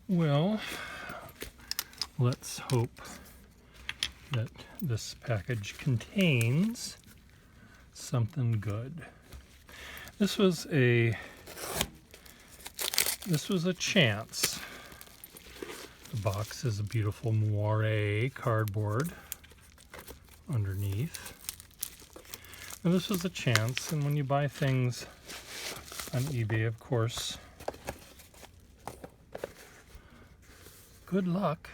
Well, let's hope that this package contains something good. This was a chance. The box is a beautiful moire cardboard underneath. And this was a chance, and when you buy things on eBay, of course, good luck.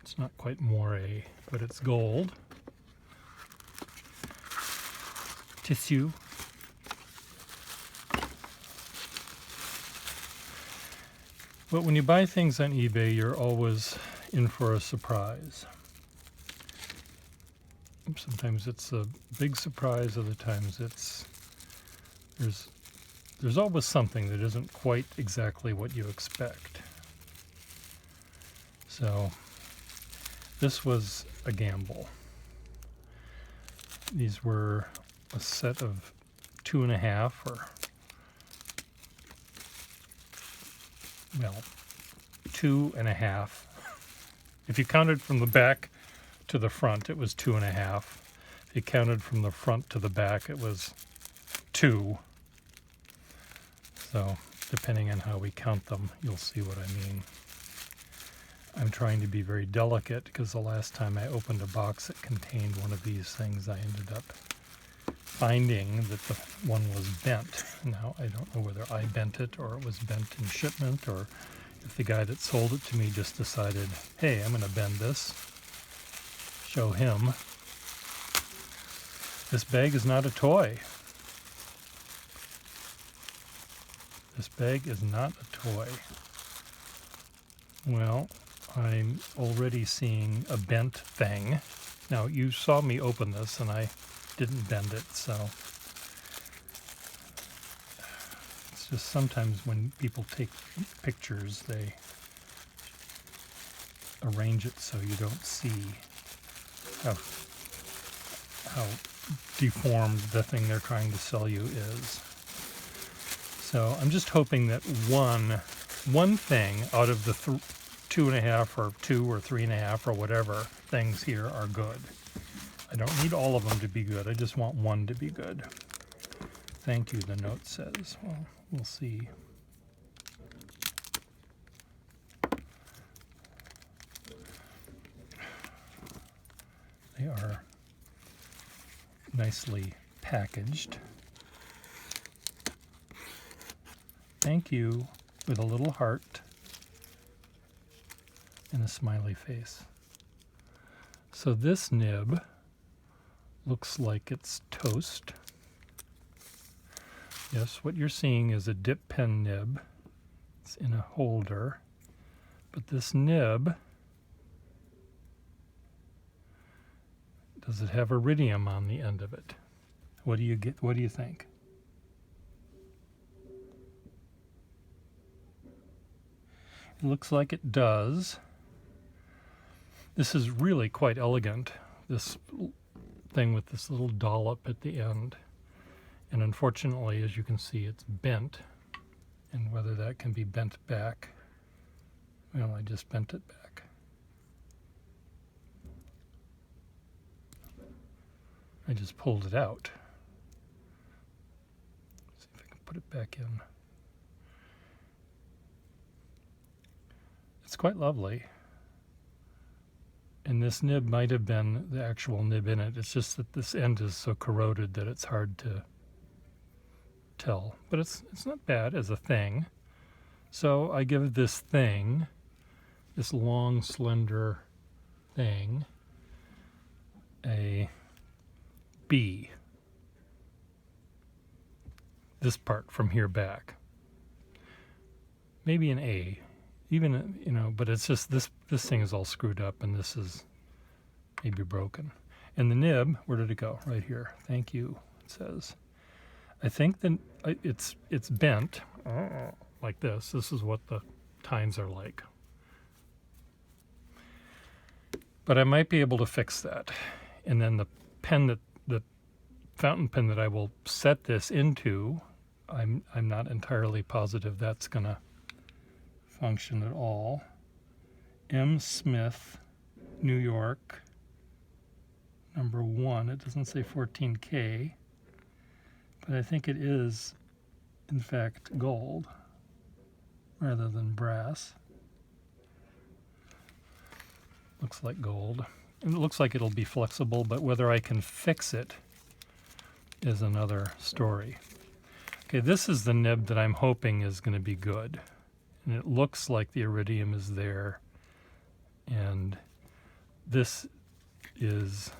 It's not quite moire, but it's gold. Tissue. But when you buy things on eBay, you're always in for a surprise. Sometimes it's a big surprise, other times there's always something that isn't quite exactly what you expect. So this was a gamble. These were a set of 2.5 or, well, 2.5. If you counted from the back to the front, it was 2.5. If you counted from the front to the back, it was 2. So depending on how we count them, you'll see what I mean. I'm trying to be very delicate because the last time I opened a box that contained one of these things, I ended up finding that the one was bent. Now, I don't know whether I bent it or it was bent in shipment, or if the guy that sold it to me just decided, hey, I'm going to bend this. Show him. This bag is not a toy. This bag is not a toy. Well, I'm already seeing a bent thing. Now, you saw me open this and I didn't bend it, so it's just sometimes when people take pictures, they arrange it so you don't see how deformed the thing they're trying to sell you is. So I'm just hoping that one thing out of the 2.5 or 2 or 3.5 or whatever things here are good. I don't need all of them to be good. I just want one to be good. Thank you, the note says. Well, we'll see. They are nicely packaged. Thank you, with a little heart and a smiley face. So this nib looks like it's toast. Yes, what you're seeing is a dip pen nib. It's in a holder. But this nib, does it have iridium on the end of it? What do you get? What do you think? It looks like it does. This is really quite elegant, this thing with this little dollop at the end. And unfortunately, as you can see, it's bent. And whether that can be bent back, well, I just bent it back. I just pulled it out. See if I can put it back in. It's quite lovely. And this nib might have been the actual nib in it. It's just that this end is so corroded that it's hard to tell. But it's not bad as a thing. So I give this thing, this long, slender thing, a B. This part from here back. Maybe an A. Even, you know, but it's just this thing is all screwed up and this is maybe broken. And the nib, where did it go? Right here. Thank you, it says. I think that it's bent like this. This is what the tines are like. But I might be able to fix that. And then the fountain pen that I will set this into, I'm not entirely positive that's going to function at all. M. Smith, New York, number 1. It doesn't say 14K, but I think it is, in fact, gold rather than brass. Looks like gold. It looks like it'll be flexible, but whether I can fix it is another story. Okay, this is the nib that I'm hoping is going to be good. And it looks like the iridium is there. And this is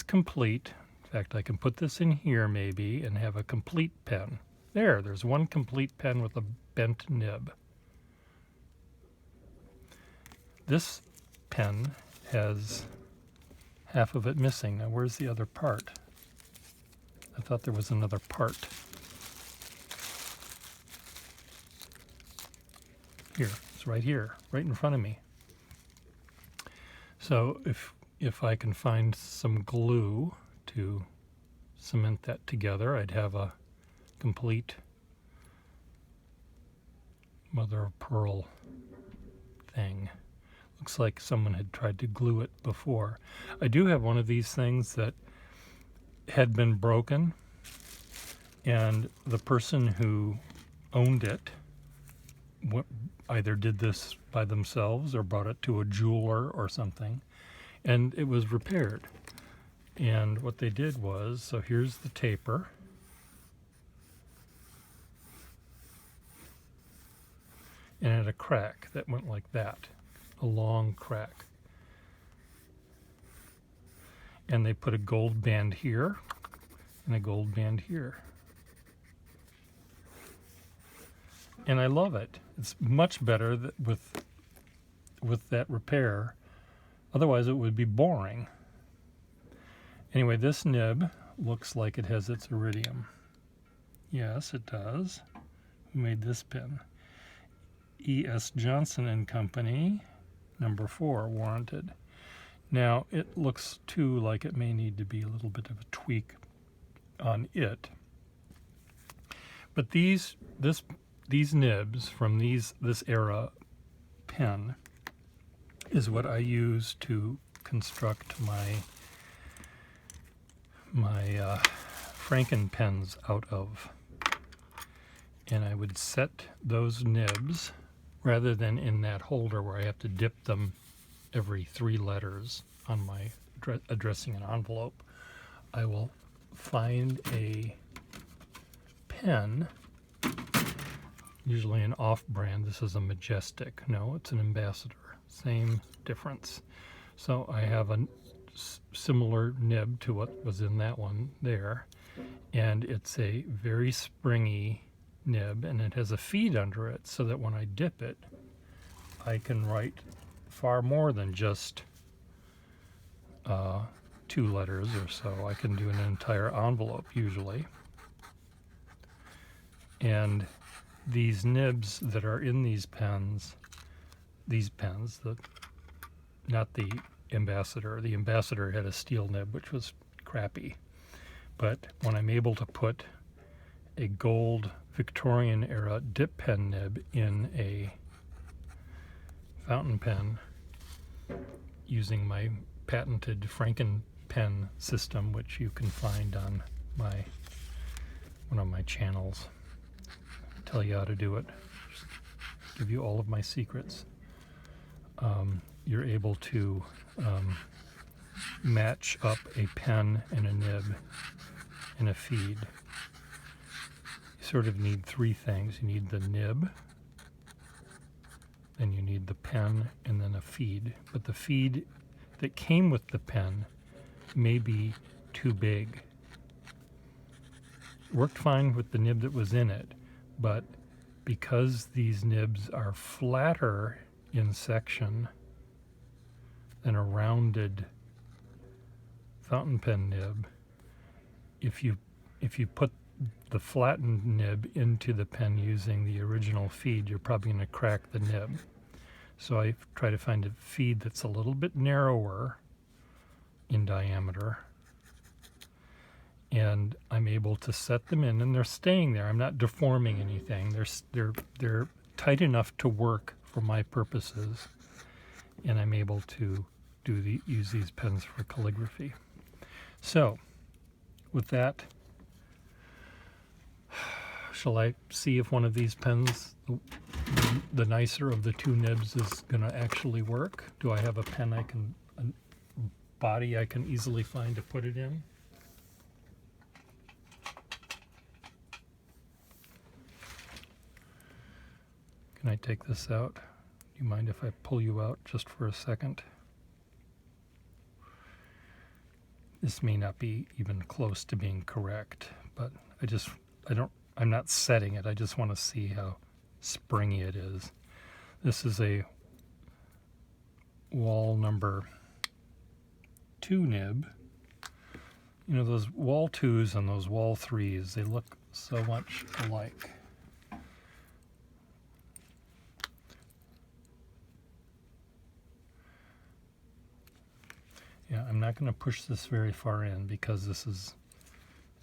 complete. In fact, I can put this in here maybe and have a complete pen. There's one complete pen with a bent nib. This pen has half of it missing. Now where's the other part? I thought there was another part. Here, it's right here, right in front of me. So if I can find some glue to cement that together, I'd have a complete mother of pearl thing. Looks like someone had tried to glue it before. I do have one of these things that had been broken, and the person who owned it either did this by themselves or brought it to a jeweler or something, and it was repaired. And what they did was, so here's the taper. And it had a crack that went like that, a long crack. And they put a gold band here and a gold band here. And I love it. It's much better with that repair. Otherwise it would be boring. Anyway, this nib looks like it has its iridium. Yes, it does. Who made this pin? E.S. Johnson and Company, number 4, warranted. Now, it looks too like it may need to be a little bit of a tweak on it. But these nibs from this era pen is what I use to construct my Frankenpens out of. And I would set those nibs, rather than in that holder where I have to dip them every 3 letters on my addressing an envelope, I will find a pen, usually an off-brand. This is a Majestic. No, it's an Ambassador. Same difference. So I have a similar nib to what was in that one there, and it's a very springy nib, and it has a feed under it so that when I dip it, I can write far more than just 2 letters or so. I can do an entire envelope usually. And these nibs that are in these pens, not the Ambassador. The Ambassador had a steel nib, which was crappy. But when I'm able to put a gold Victorian era dip pen nib in a fountain pen using my patented Frankenpen system, which you can find on one of my channels. I'll tell you how to do it. Just give you all of my secrets. You're able to match up a pen and a nib and a feed. You sort of need 3 things. You need the nib, then you need the pen, and then a feed. But the feed that came with the pen may be too big. Worked fine with the nib that was in it, but because these nibs are flatter in section than a rounded fountain pen nib, if you put the flattened nib into the pen using the original feed, you're probably going to crack the nib. So I try to find a feed that's a little bit narrower in diameter and I'm able to set them in, and they're staying there. I'm not deforming anything. They're tight enough to work for my purposes, and I'm able to use these pens for calligraphy. So, with that, shall I see if one of these pens, the nicer of the two nibs, is going to actually work? Do I have a pen a body I can easily find to put it in? Can I take this out? Do you mind if I pull you out just for a second? This may not be even close to being correct, but I'm not setting it. I just want to see how springy it is. This is a wall number 2 nib. You know, those wall 2s and those wall 3s, they look so much alike. Yeah, I'm not going to push this very far in because this is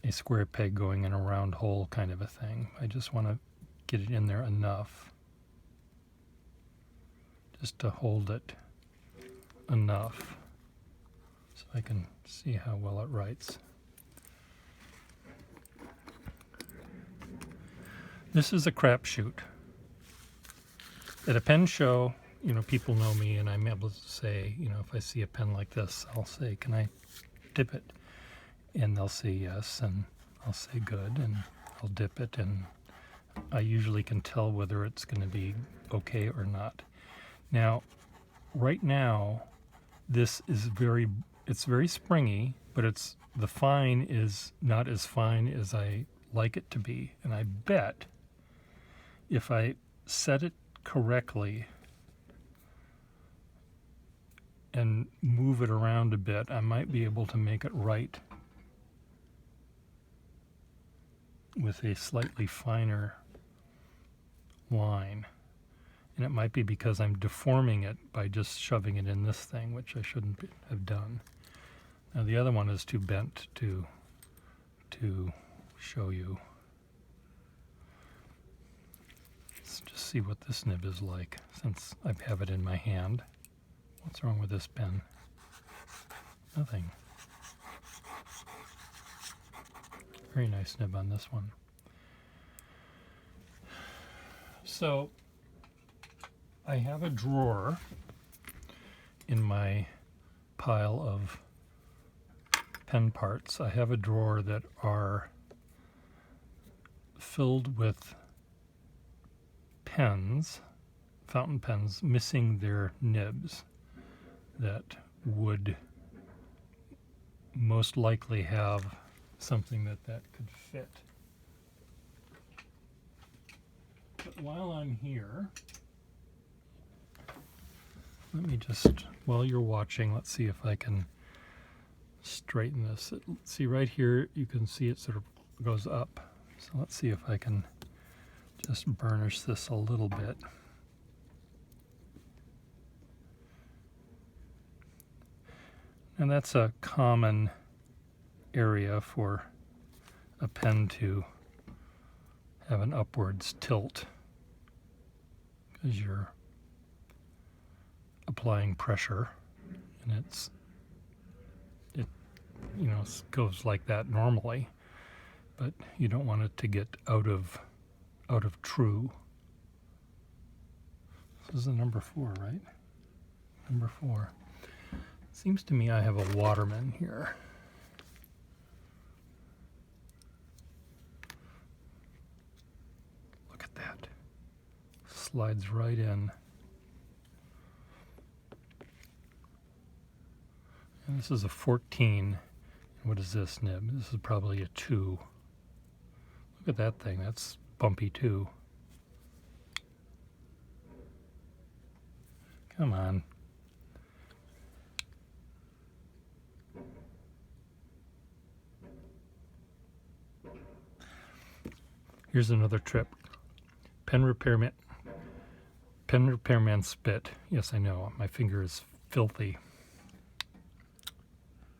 a square peg going in a round hole kind of a thing. I just want to get it in there enough just to hold it enough so I can see how well it writes. This is a crapshoot. At a pen show, you know, people know me, and I'm able to say, you know, if I see a pen like this, I'll say, can I dip it? And they'll say yes, and I'll say good, and I'll dip it, and I usually can tell whether it's going to be okay or not. Now, right now, this is it's very springy, but the fine is not as fine as I like it to be. And I bet if I set it correctly and move it around a bit, I might be able to make it right with a slightly finer line. And it might be because I'm deforming it by just shoving it in this thing, which I shouldn't have done. Now the other one is too bent to show you. Let's just see what this nib is like since I have it in my hand. What's wrong with this pen? Nothing. Very nice nib on this one. So I have a drawer in my pile of pen parts. I have a drawer that are filled with pens, fountain pens, missing their nibs that would most likely have something that could fit. But while I'm here, let me just, while you're watching, let's see if I can straighten this. See right here, you can see it sort of goes up. So let's see if I can just burnish this a little bit. And that's a common area for a pen to have an upwards tilt because you're applying pressure, and it you know, goes like that normally, but you don't want it to get out of true. This is the number 4, right? Number 4. Seems to me I have a Waterman here. Look at that. Slides right in. And this is a 14. What is this nib? This is probably a 2. Look at that thing. That's bumpy too. Come on. Here's another trip. Pen repairman spit. Yes, I know. My finger is filthy.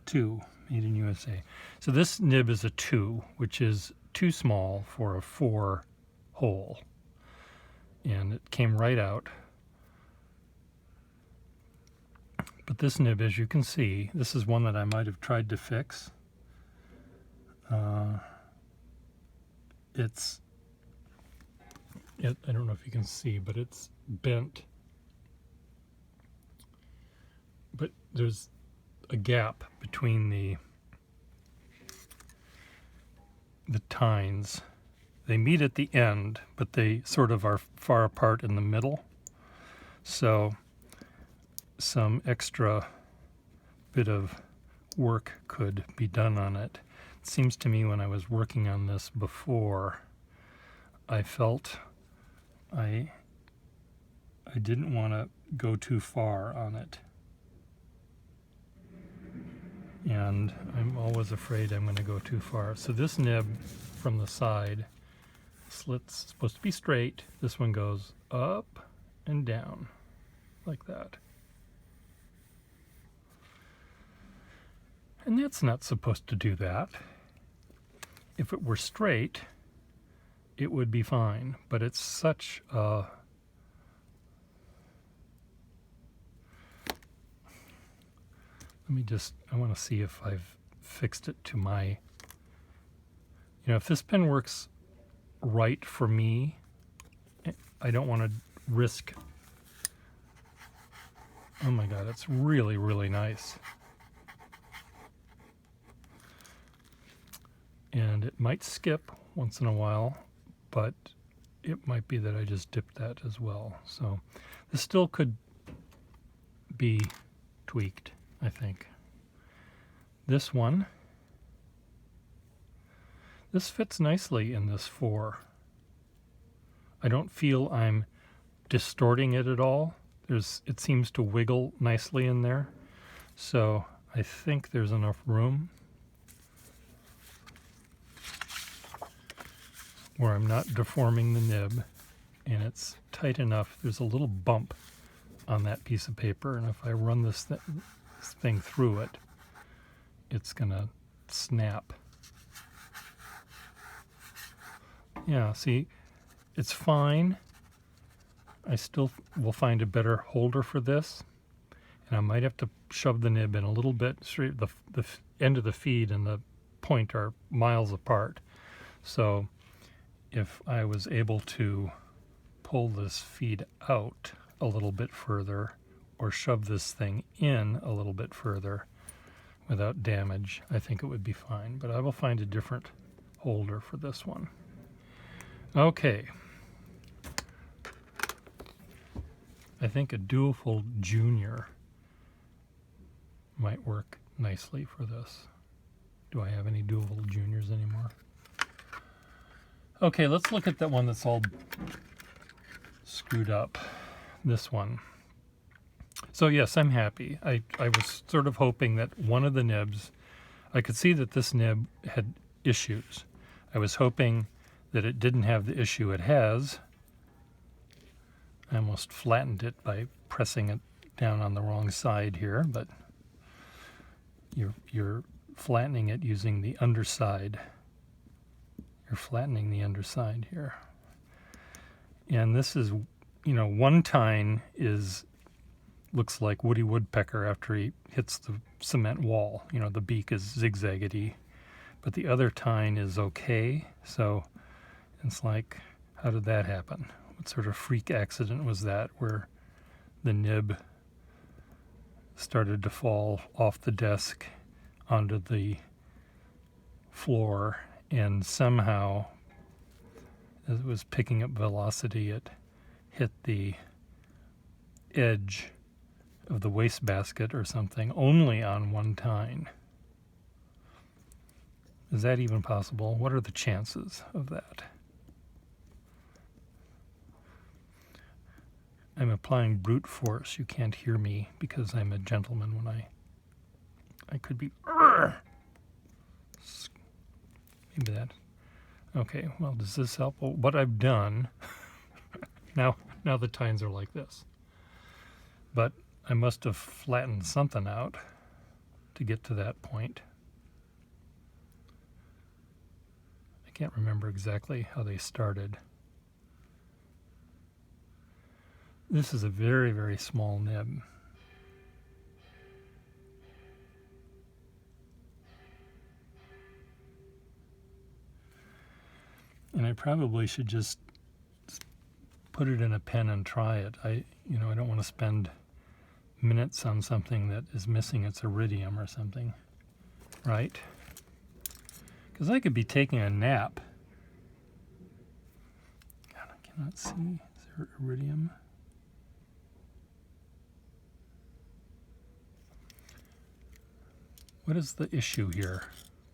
2 Made in USA. So this nib is a 2, which is too small for a 4 hole. And it came right out. But this nib, as you can see, this is one that I might have tried to fix. I don't know if you can see, but it's bent. But there's a gap between the tines. They meet at the end, but they sort of are far apart in the middle. So some extra bit of work could be done on it. It seems to me when I was working on this before, I felt I didn't want to go too far on it. And I'm always afraid I'm going to go too far. So this nib from the side, slit's supposed to be straight. This one goes up and down like that. And that's not supposed to do that. If it were straight, it would be fine, but it's such a I want to see if I've fixed it to my, if this pen works right for me, I don't want to risk, oh my God, it's really, really nice. And it might skip once in a while, but it might be that I just dipped that as well. So this still could be tweaked, I think. This one, this fits nicely in this 4. I don't feel I'm distorting it at all. It seems to wiggle nicely in there. So I think there's enough room where I'm not deforming the nib, and it's tight enough. There's a little bump on that piece of paper, and if I run this thing through it, it's gonna snap. Yeah, see, it's fine. I still will find a better holder for this, and I might have to shove the nib in a little bit straight. The end of the feed and the point are miles apart, so if I was able to pull this feed out a little bit further or shove this thing in a little bit further without damage, I think it would be fine. But I will find a different holder for this one. Okay. I think a dual-fold junior might work nicely for this. Do I have any dual-fold juniors anymore? Okay, let's look at that one that's all screwed up. This one. So yes, I'm happy. I was sort of hoping that one of the nibs, I could see that this nib had issues. I was hoping that it didn't have the issue it has. I almost flattened it by pressing it down on the wrong side here, but you're flattening it using the underside. You're flattening the underside here. And this is, one tine looks like Woody Woodpecker after he hits the cement wall. The beak is zigzaggedy, but the other tine is okay. So it's like, how did that happen? What sort of freak accident was that where the nib started to fall off the desk onto the floor, and somehow as it was picking up velocity, it hit the edge of the wastebasket or something only on one tine. Is that even possible? What are the chances of that? I'm applying brute force. You can't hear me because I'm a gentleman when I could be. Maybe that. Okay, well, does this help? Well, what I've done, now the tines are like this. But I must have flattened something out to get to that point. can't remember exactly how they started. This is a very, very small nib. And I probably should just put it in a pen and try it. I don't want to spend minutes on something that is missing its iridium or something, right? Because I could be taking a nap. God, I cannot see. Is there iridium? What is the issue here?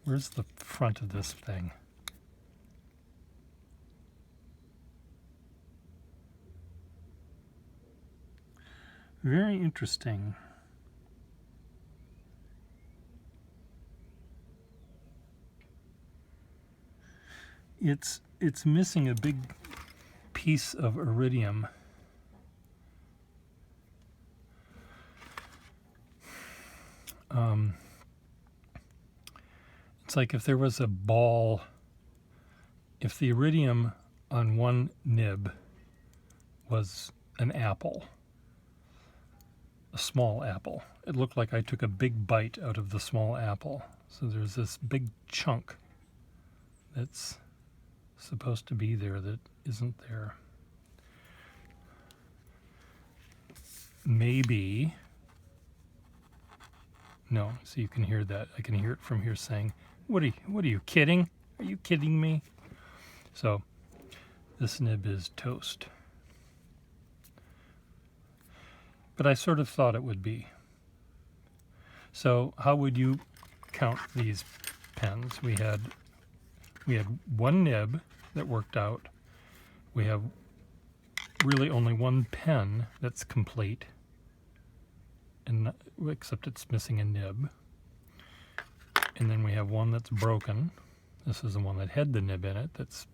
Where's the front of this thing? Very interesting. It's missing a big piece of iridium. It's like if there was a ball, if the iridium on one nib was an apple, a small apple, it looked like I took a big bite out of the small apple. So there's this big chunk that's supposed to be there that isn't there. Maybe, no, so you can hear that. I can hear it from here saying, what are you kidding? Are you kidding me? So this nib is toast. But I sort of thought it would be. So how would you count these pens? We had one nib that worked out. We have really only one pen that's complete, and except it's missing a nib. And then we have one that's broken. This is the one that had the nib in it that's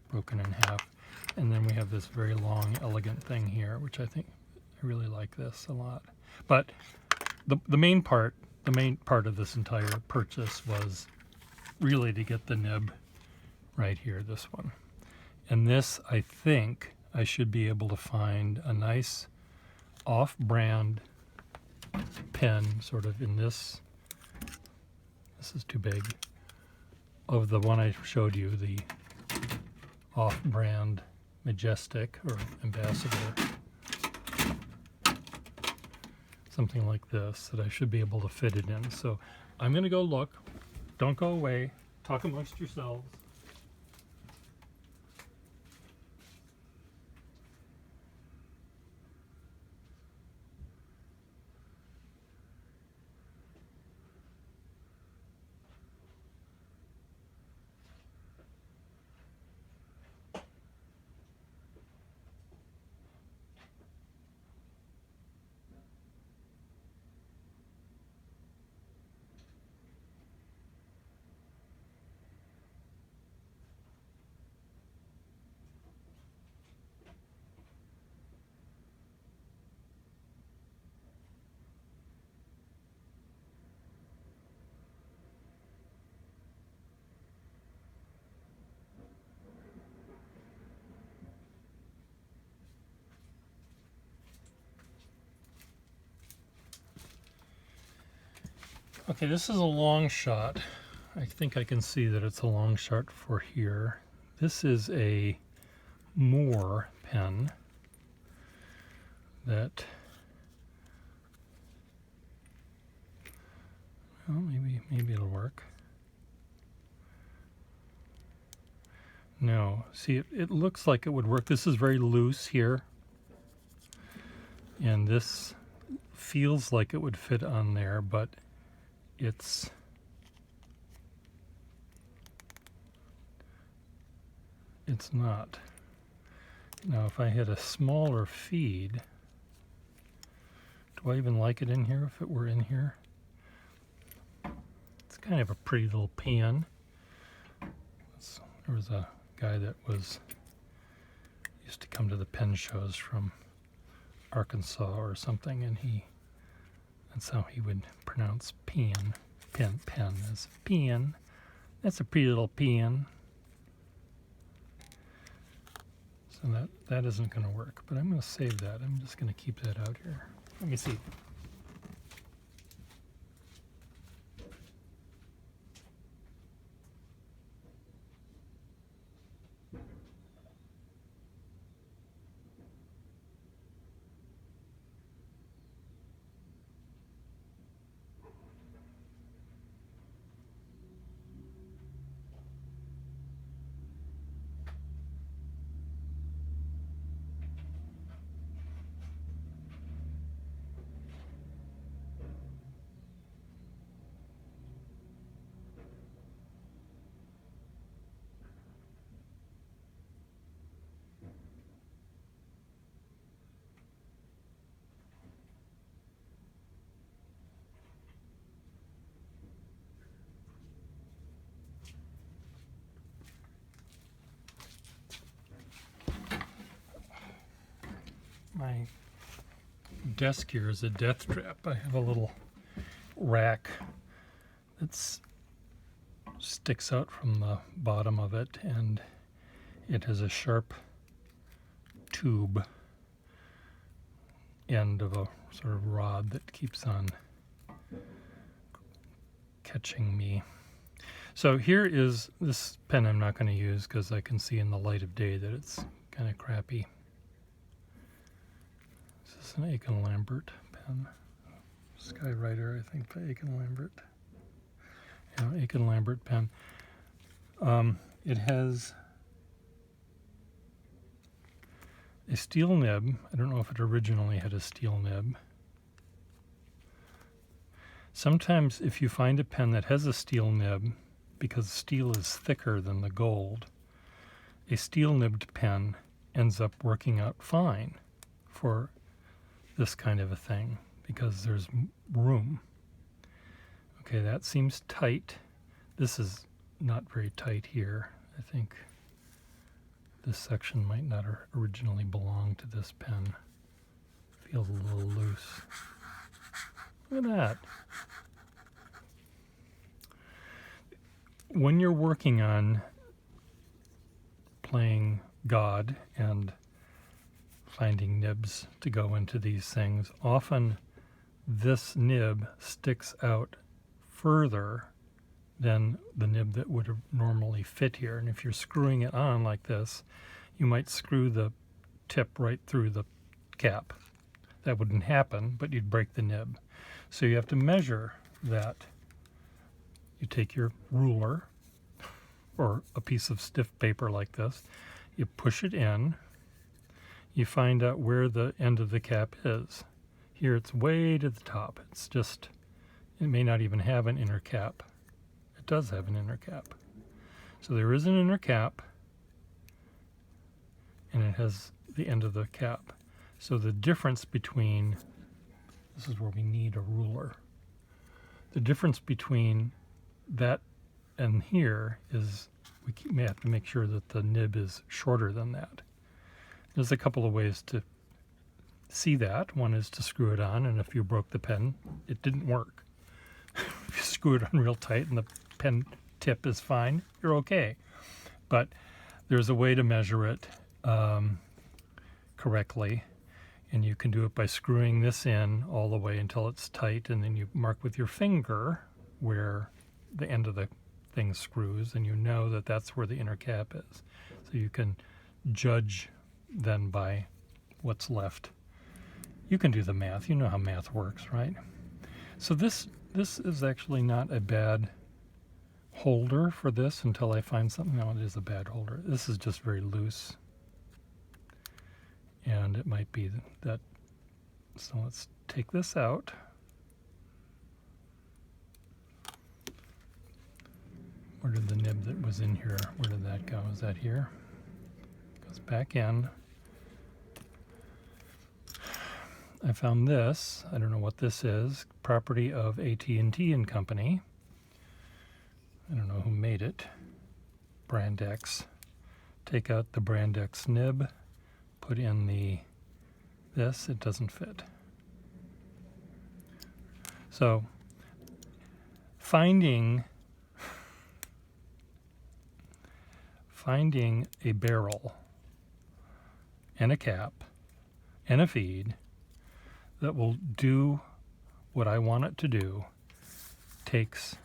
broken in half. And then we have this very long, elegant thing here, which I really like this a lot. But the main part of this entire purchase was really to get the nib right here, this one. And this, I think, I should be able to find a nice off-brand pen, sort of in this is too big, of the one I showed you, the off-brand Majestic or Ambassador. Something like this that I should be able to fit it in. So I'm going to go look. Don't go away. Talk amongst yourselves. Okay, this is a long shot. I think I can see that it's a long shot for here. This is a Moore pen that, well, maybe it'll work. No, see, it looks like it would work. This is very loose here, and this feels like it would fit on there, but it's not. Now, if I had a smaller feed, do I even like it in here if it were in here? It's kind of a pretty little pen. There was a guy that used to come to the pen shows from Arkansas or something, and that's how he would pronounce pen as pen. That's a pretty little pen. So that isn't going to work, but I'm going to save that. I'm just going to keep that out here. Let me see. My desk here is a death trap. I have a little rack that sticks out from the bottom of it, and it has a sharp tube end of a sort of rod that keeps on catching me. So here is this pen I'm not going to use because I can see in the light of day that it's kind of crappy. This is an Aiken-Lambert pen. Skywriter, I think, by Aiken-Lambert. Yeah, Aiken-Lambert pen. It has a steel nib. I don't know if it originally had a steel nib. Sometimes if you find a pen that has a steel nib, because steel is thicker than the gold, a steel nibbed pen ends up working out fine for this kind of a thing because there's room. Okay, that seems tight. This is not very tight here. I think this section might not originally belong to this pen. Feels a little loose. Look at that. When you're working on playing God and finding nibs to go into these things, often this nib sticks out further than the nib that would have normally fit here. And if you're screwing it on like this, you might screw the tip right through the cap. That wouldn't happen, but you'd break the nib. So you have to measure that. You take your ruler or a piece of stiff paper like this, you push it in, you find out where the end of the cap is. Here it's way to the top. It's just, it may not even have an inner cap. It does have an inner cap. So there is an inner cap, and it has the end of the cap. So the difference between, this is where we need a ruler. The difference between that and here is we may have to make sure that the nib is shorter than that. There's a couple of ways to see that. One is to screw it on, and if you broke the pen, it didn't work. If you screw it on real tight and the pen tip is fine, you're okay. But there's a way to measure it correctly, and you can do it by screwing this in all the way until it's tight, and then you mark with your finger where the end of the thing screws, and you know that that's where the inner cap is. So you can judge then by what's left. You can do the math. You know how math works, right? So this is actually not a bad holder for this until I find something. No, it is a bad holder. This is just very loose. And it might be that. So let's take this out. Where did the nib that was in here, where did that go? Is that here? Goes back in. I found this. I don't know what this is. Property of AT&T and Company. I don't know who made it. Brand X. Take out the Brand X nib. Put in this. It doesn't fit. So finding a barrel and a cap and a feed that will do what I want it to do takes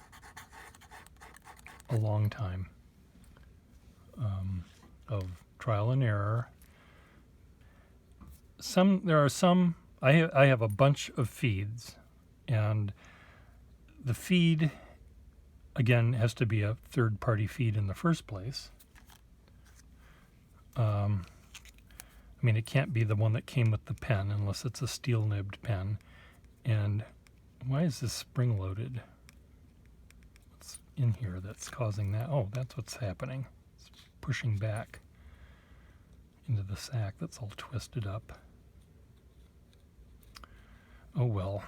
a long time of trial and error. There are some, I have a bunch of feeds, and the feed, again, has to be a third-party feed in the first place. I mean, it can't be the one that came with the pen unless it's a steel-nibbed pen. And why is this spring-loaded? What's in here that's causing that? Oh, that's what's happening. It's pushing back into the sack. That's all twisted up. Oh, well.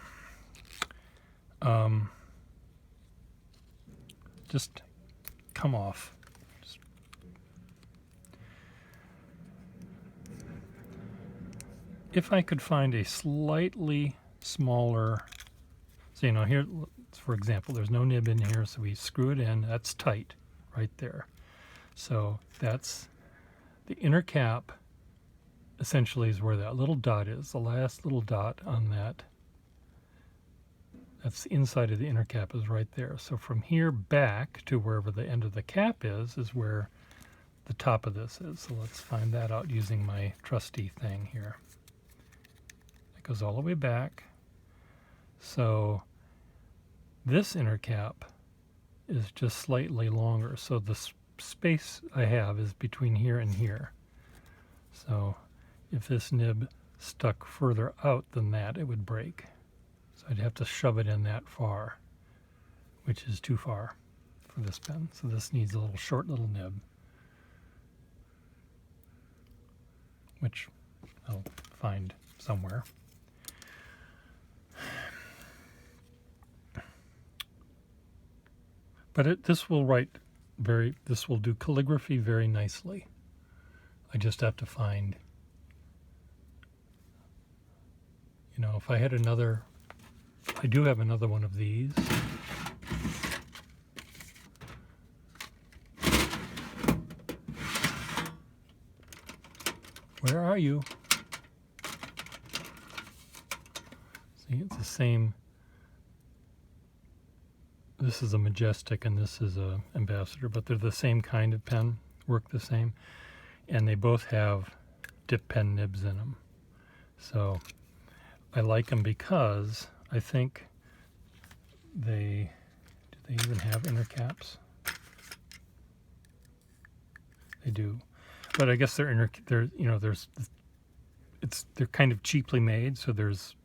Just come off. If I could find a slightly smaller, so you know, here, for example, there's no nib in here, so we screw it in. That's tight right there. So that's the inner cap, essentially, is where that little dot is, the last little dot on that. That's the inside of the inner cap is right there. So from here back to wherever the end of the cap is where the top of this is. So let's find that out using my trusty thing here. It goes all the way back. So this inner cap is just slightly longer. So the space I have is between here and here. So if this nib stuck further out than that, it would break. So I'd have to shove it in that far, which is too far for this pen. So this needs a little short little nib, which I'll find somewhere. But this will do calligraphy very nicely. I just have to find, you know, if I had another, I do have another one of these. Where are you? See, it's the same. This is a Majestic and this is a Ambassador, but they're the same kind of pen, work the same. And they both have dip pen nibs in them. So I like them because I think do they even have inner caps? They do. But I guess they're kind of cheaply made, so there's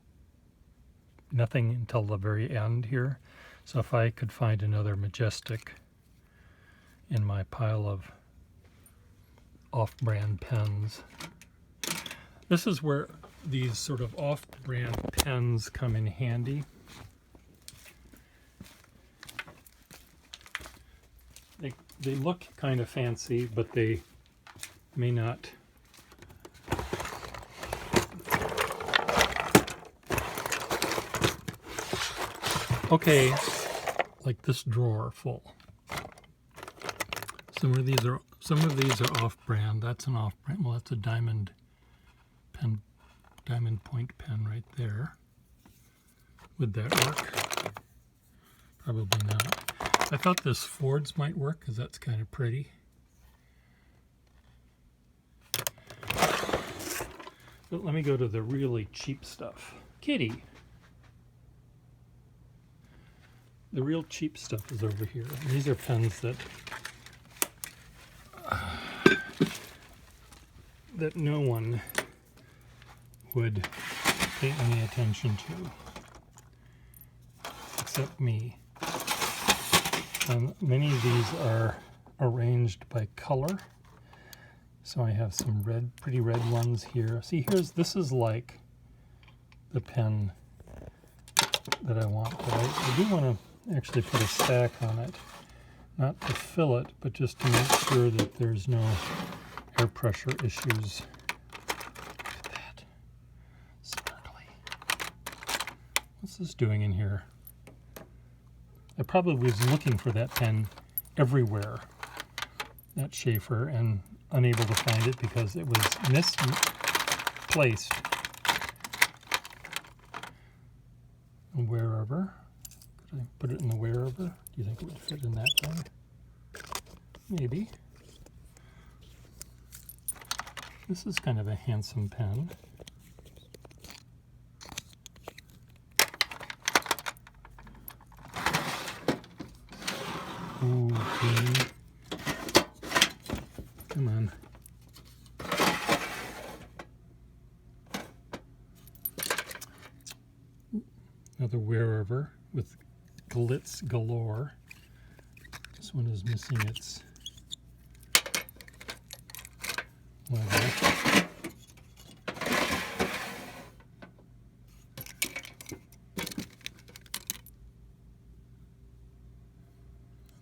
nothing until the very end here. So if I could find another Majestic in my pile of off-brand pens. This is where these sort of off-brand pens come in handy. They look kind of fancy, but they may not. Okay, like this drawer full. Some of these are off-brand. That's an off-brand. Well, that's a diamond point pen right there. Would that work? Probably not. I thought this Ford's might work because that's kind of pretty. But let me go to the really cheap stuff. Kitty. The real cheap stuff is over here. These are pens that no one would pay any attention to, except me. And many of these are arranged by color. So I have some pretty red ones here. See, this is like the pen that I want, but I do want to actually put a stack on it, not to fill it, but just to make sure that there's no air pressure issues. Look at that. Sparkly. What's this doing in here? I probably was looking for that pen everywhere, that Schaefer, and unable to find it because it was placed. And wherever. Could I put it in the wherever? Do you think it would fit in that thing? Maybe. This is kind of a handsome pen. Ooh, green. Come on. Another wherever with glitz galore. This one is missing its leather.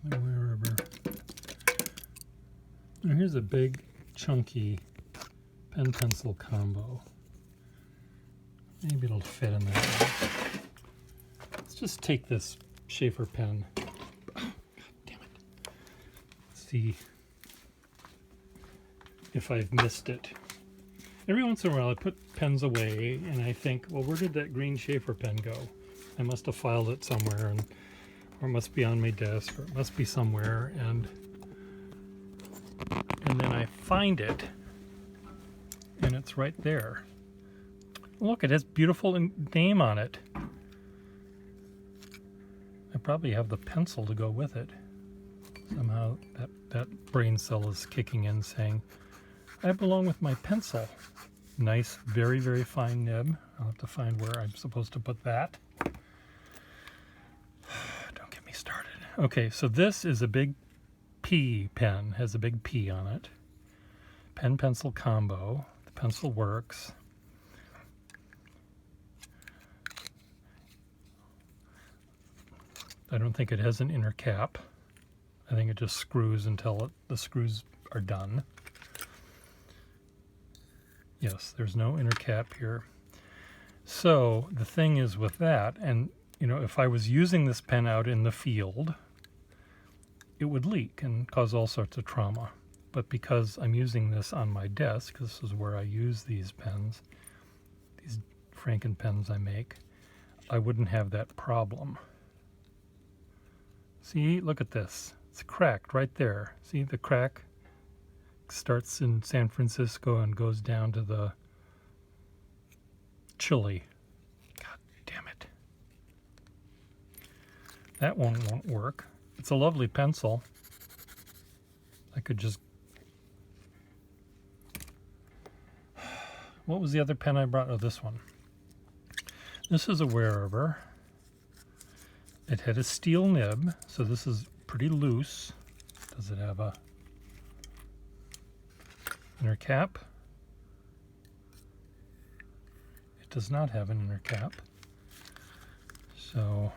Wherever. Now here's a big, chunky pen pencil combo. Maybe it'll fit in there. Let's just take this Schaefer pen. Oh, damn it. See if I've missed it. Every once in a while I put pens away and I think, well, where did that green Schaefer pen go? I must have filed it somewhere, or it must be on my desk, or it must be somewhere, and then I find it and it's right there. Look, it has beautiful name on it. I probably have the pencil to go with it. Somehow that brain cell is kicking in saying, I belong with my pencil. Nice, very, very fine nib. I'll have to find where I'm supposed to put that. Don't get me started. Okay, so this is a big P pen, has a big P on it. Pen pencil combo. The pencil works. I don't think it has an inner cap. I think it just screws until the screws are done. Yes, there's no inner cap here. So the thing is with that, and you know, if I was using this pen out in the field, it would leak and cause all sorts of trauma. But because I'm using this on my desk, this is where I use these pens, these Frankenpens I make, I wouldn't have that problem. See, look at this. It's cracked right there. See the crack? Starts in San Francisco and goes down to the Chile. God damn it. That one won't work. It's a lovely pencil. I could just... What was the other pen I brought? Oh, this one. This is a wherever. It had a steel nib, so this is pretty loose. Does it have a inner cap? It does not have an inner cap. So,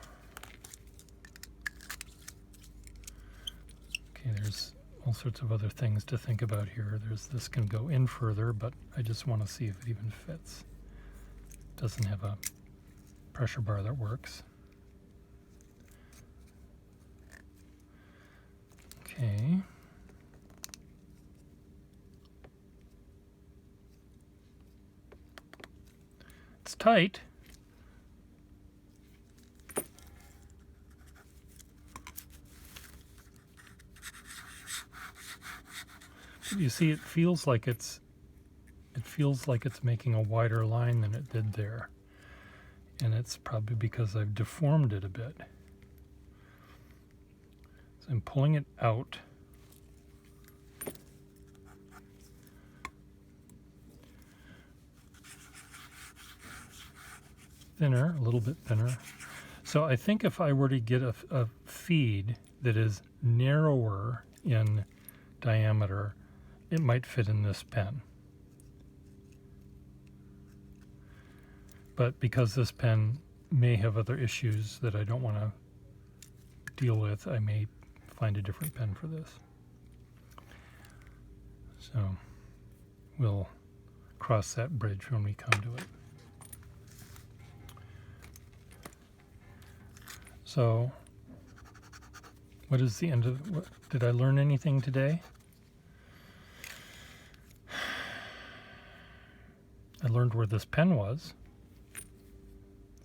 okay, there's all sorts of other things to think about here. This can go in further, but I just want to see if it even fits. It doesn't have a pressure bar that works. Okay. It's tight. But you see, it feels like it's making a wider line than it did there. And it's probably because I've deformed it a bit. So I'm pulling it out. Thinner, a little bit thinner. So I think if I were to get a feed that is narrower in diameter, it might fit in this pen. But because this pen may have other issues that I don't want to deal with, I may find a different pen for this. So we'll cross that bridge when we come to it. So what is the end of, did I learn anything today? I learned where this pen was.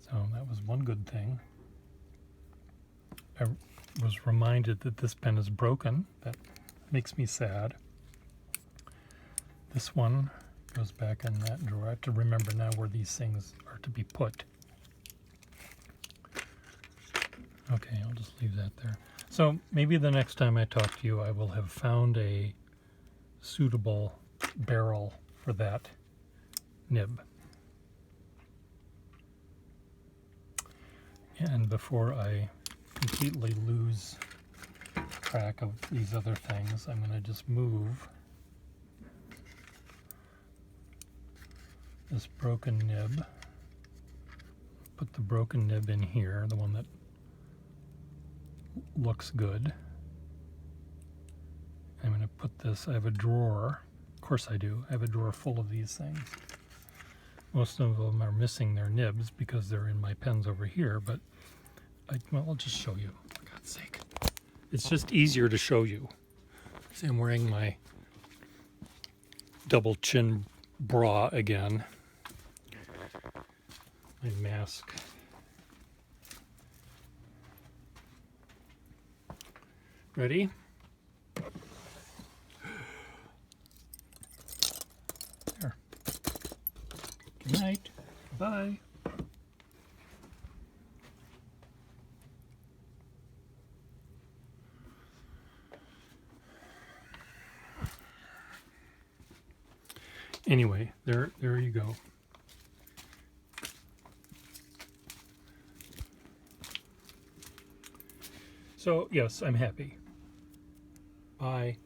So that was one good thing. I was reminded that this pen is broken. That makes me sad. This one goes back in that drawer. I have to remember now where these things are to be put. Okay, I'll just leave that there. So maybe the next time I talk to you, I will have found a suitable barrel for that nib. And before I completely lose track of these other things, I'm going to just move this broken nib. Put the broken nib in here, the one that looks good. I'm going to put this, I have a drawer, of course I do, I have a drawer full of these things. Most of them are missing their nibs because they're in my pens over here, but well, I'll just show you, for God's sake. It's just easier to show you. See, I'm wearing my double chin bra again. My mask. Ready? There. Good night. Bye. Anyway, there you go. So, yes, I'm happy. Bye.